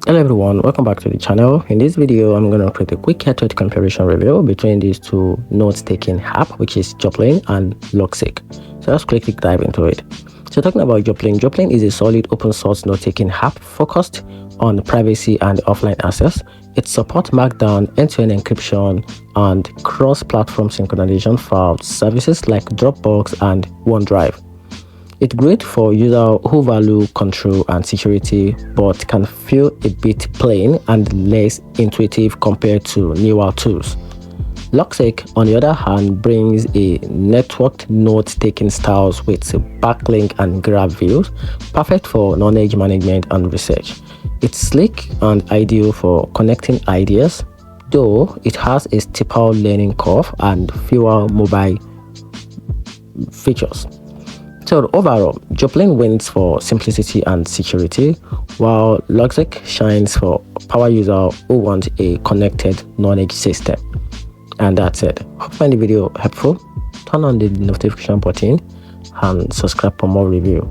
Hello everyone, welcome back to the channel. In this video, I'm going to create a quick head-to-head comparison review between these two note-taking app, which is Joplin and Logseq. So let's quickly dive into it. So talking about Joplin is a solid open source note-taking app focused on privacy and offline access. It supports Markdown, end-to-end encryption, and cross-platform synchronization for services like Dropbox and OneDrive. It's great for users who value control and security but can feel a bit plain and less intuitive compared to newer tools. Logseq, on the other hand, brings a networked note-taking styles with backlink and graph views, perfect for knowledge management and research. It's sleek and ideal for connecting ideas, though it has a steeper learning curve and fewer mobile features. So overall, Joplin wins for simplicity and security, while Logseq shines for power users who want a connected knowledge system. And that's it. Hope you find the video helpful. Turn on the notification button and subscribe for more review.